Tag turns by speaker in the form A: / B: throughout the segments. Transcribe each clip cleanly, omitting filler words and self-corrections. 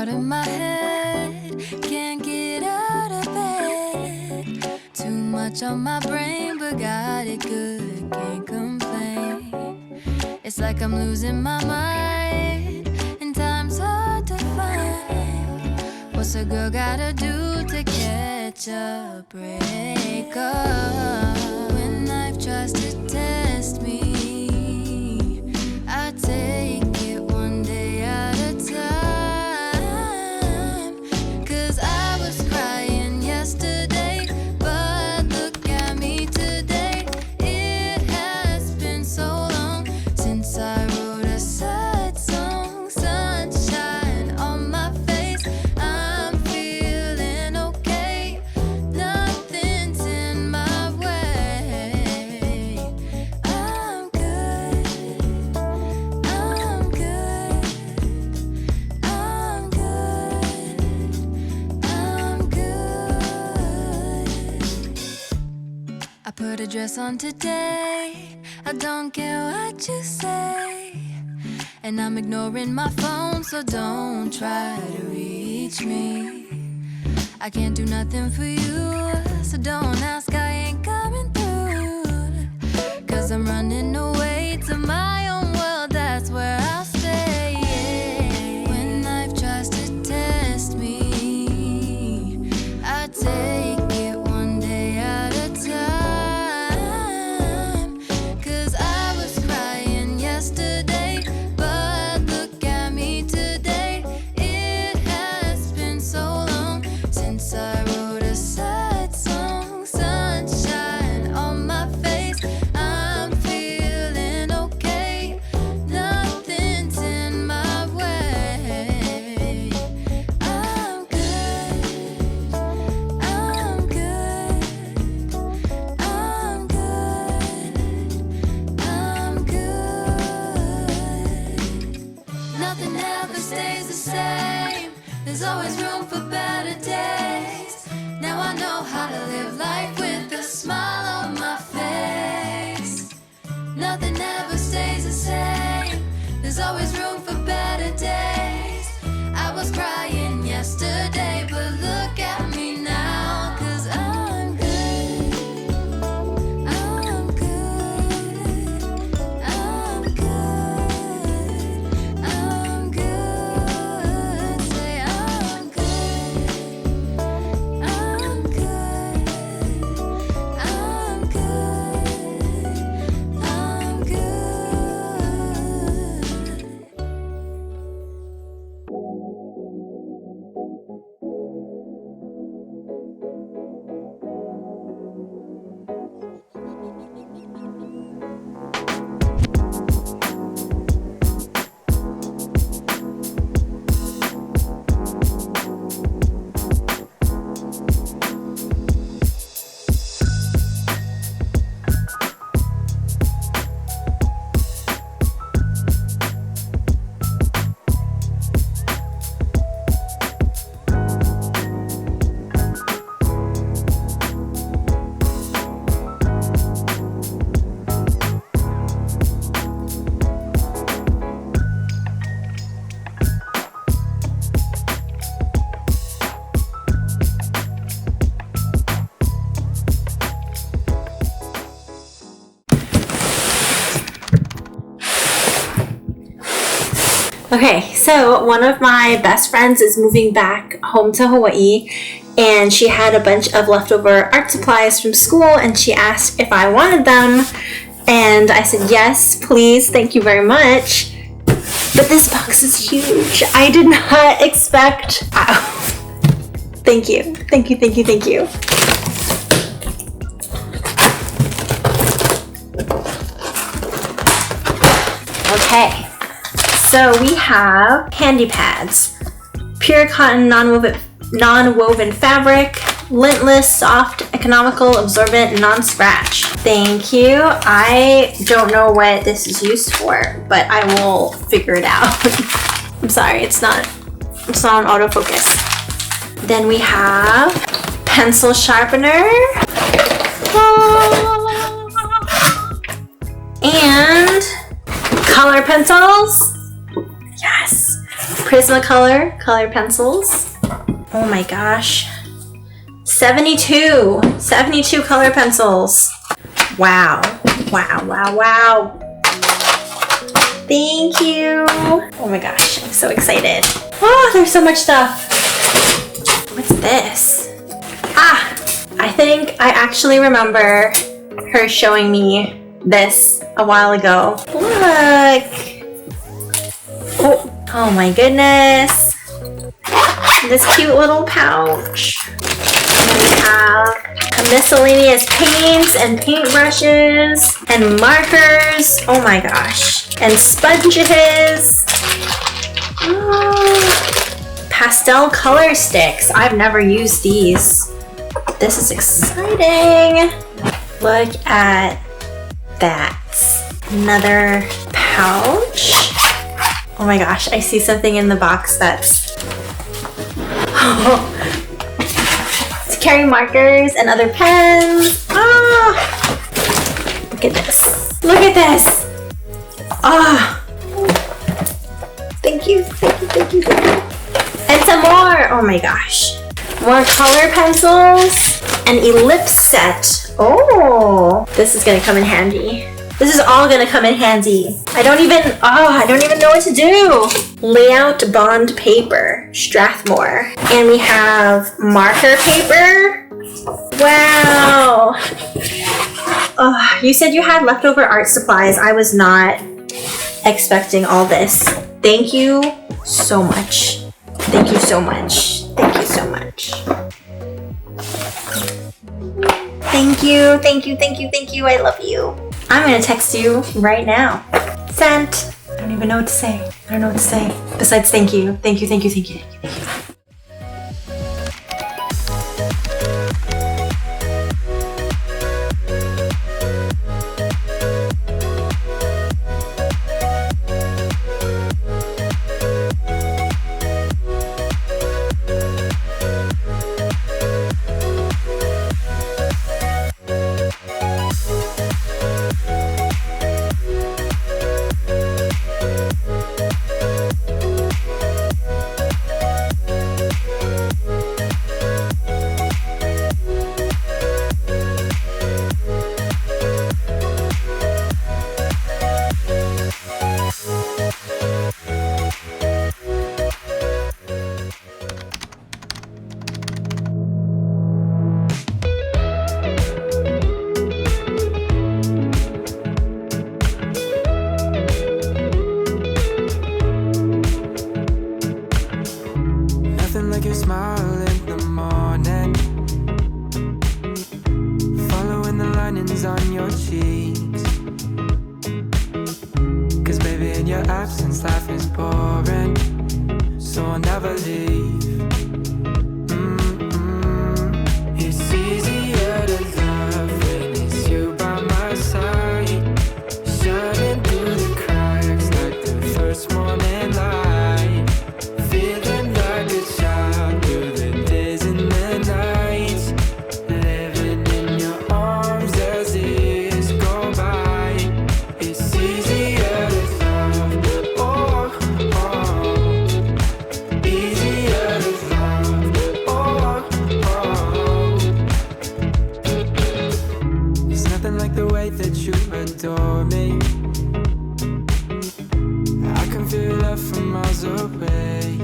A: out of my head, can't get out of bed. Too much on my brain, but got it good, can't complain. It's like I'm losing my mind, and time's hard to find. What's a girl gotta do to catch a break up? When life tries to test me, I take it one day at a time. 'Cause I was crying yesterday, but look at me today. It has been so long since I wrote a sad song. Sunshine on my face, I'm feeling okay. Nothing's in my way. I'm good, I'm good, I'm good, I'm good. I put a dress on today, I don't care what you say. And I'm ignoring my phone, so don't try to reach me. I can't do nothing for you, so don't ask, I ain't coming through. 'Cause I'm running away to my own world, that's where I'll stay. When life tries to test me, I take it one day at a time. 'Cause I was crying yesterday, but look at me today. It has been so long since I wrote a sad song. Sunshine on my face, I'm feeling okay. Nothing's in my way. I'm good, I'm good, I'm good, I'm good. Nothing ever stays the same, there's always room for better days. Now I know how to live life with a smile on my face. Nothing ever stays the same, there's always room for better days. I was crying yesterday, but look at me now. 'Cause I'm good, I'm good, I'm good, I'm good. Say I'm good, I'm good, I'm good, I'm
B: Okay, so one of my best friends is moving back home to Hawaii, and she had a bunch of leftover art supplies from school, and she asked if I wanted them, and I said yes, please, thank you very much. But this box is huge. I did not expect. Ow. Thank you, thank you, thank you, thank you. Okay. So we have handy pads, pure cotton non-woven fabric, lintless, soft, economical, absorbent, non-scratch. Thank you. I don't know what this is used for, but I will figure it out. I'm sorry, it's not on autofocus. Then we have pencil sharpener and color pencils. Yes. Prismacolor color pencils. Oh my gosh. 72 color pencils. Wow. Wow, wow, wow. Thank you. Oh my gosh, I'm so excited. Oh, there's so much stuff. What's this? Ah, I think I actually remember her showing me this a while ago. Look. Oh my goodness. This cute little pouch. And we have miscellaneous paints and paintbrushes and markers. Oh my gosh. And sponges. Oh, pastel color sticks. I've never used these. This is exciting. Look at that. Another pouch. Oh my gosh, I see something in the box that's to carry markers and other pens. Oh, look at this. Look at this. Oh, thank you, thank you, thank you, thank you. And some more. Oh my gosh. More color pencils. An ellipse set. Oh, this is gonna come in handy. This is all gonna come in handy. I don't even know what to do. Layout bond paper, Strathmore. And we have marker paper. Wow. Oh, you said you had leftover art supplies. I was not expecting all this. Thank you so much. Thank you so much. Thank you so much. Thank you, thank you, thank you, thank you. I love you. I'm gonna text you right now. Sent. I don't even know what to say. I don't know what to say. Besides thank you. Thank you, thank you, thank you, thank you, thank you.
C: On your cheeks, 'cause baby in your absence life is boring, so I'll never leave. It's easier to love when it's you by my side, shining through the cracks like the first morning light, feeling like a child through the days and the nights, living in your arms as years go by. It's easier to love, oh, easier to love, oh. There's nothing like the way that you adore me. I can feel love from miles away,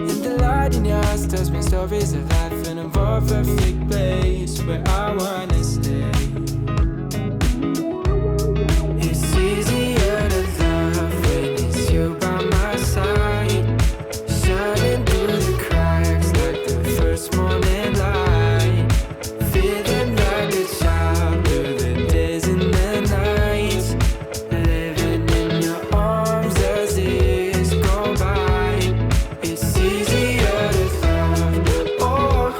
C: and the light in your eyes tells me stories of life in a more perfect place where I wanna stay. It's easier to love when it's you by my side, shining through the cracks like the first morning light, feeling like a child through the days and the nights, living in your arms as years go by. It's easier to love, oh,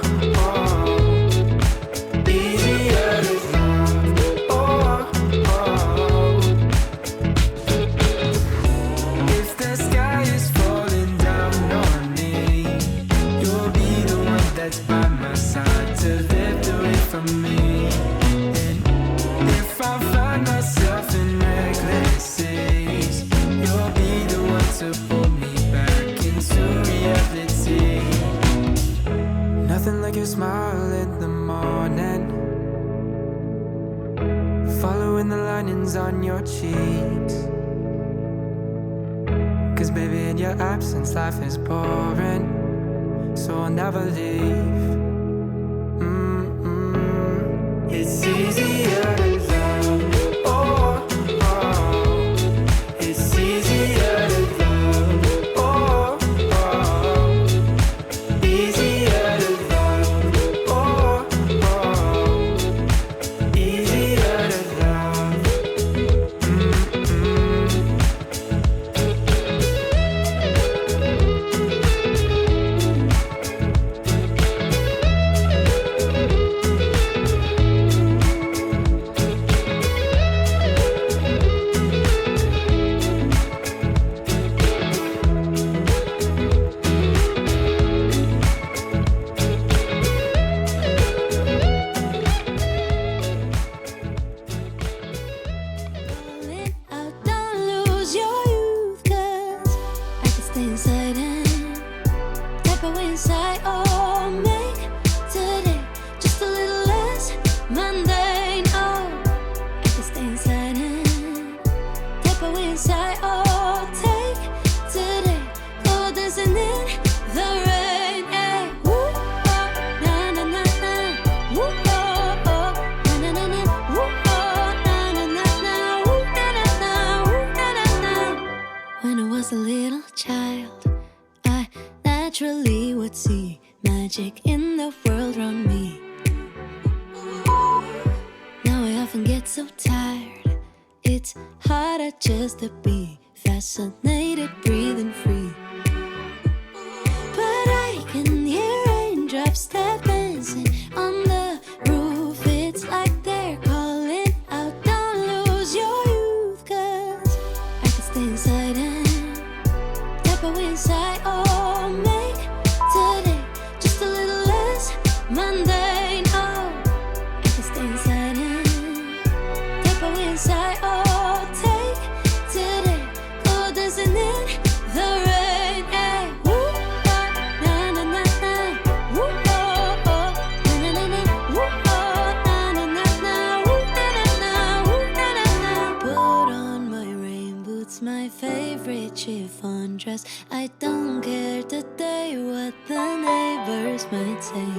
C: easier to love, oh. If the sky is falling down on me, you'll be the one that's by my side to lift away from me. And if I find myself in reckless seas, you'll be the one to pull me Nothing like your smile in the morning, following the linings on your cheeks. Cause baby, in your absence, life is boring, so I'll never leave. It's easier to love. Oh, oh. It's easier to love. Oh, oh. Easier to love. Oh, oh. Easier to love.
A: Out, don't lose your youth, 'cause I can stay inside and type away inside. Oh, make today just a little less mundane. Oh, I can stay inside and type away inside. Oh, take today, go dancing in the rain. Yeah. Woo, oh, na na na na. Woo, oh, oh, na na na na. Woo, oh, na na na na. Woo, na na na. Woo, na na na. When I was a little child, I naturally would see magic in the world around me. Now I often get so tired, it's harder just to be fascinated, breathing free. But I can hear raindrops that dancing on the roof. It's like they're calling out, don't lose your youth, 'cause I can stay inside and type away inside. Oh, make today just a little less mundane. Oh, I can stay inside and type away inside. Oh, take today, go dancing in the rain. Yeah. Woo, oh, na na na na. Woo, oh, oh, na na na na. Woo, oh, na na na na. Woo, na na na. Woo, na na na. Put on my rain boots, my favorite chiffon dress. I don't care today what the neighbors might say.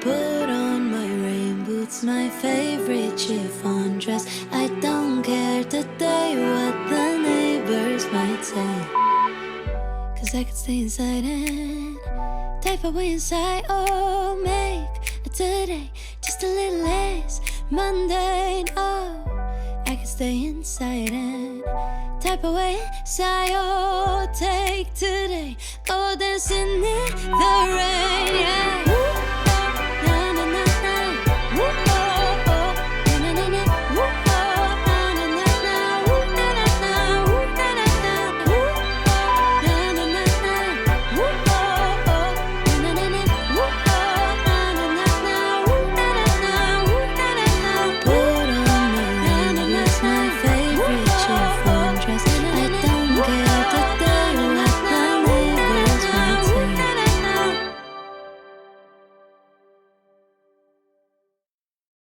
A: Put on my rain boots, my favorite chiffon dress. I don't care today what the neighbors might say. 'Cause I could stay inside and type away inside. Oh, make today just a little less mundane. Oh, I can stay inside and type away inside. Oh, take today, go dancing in the rain.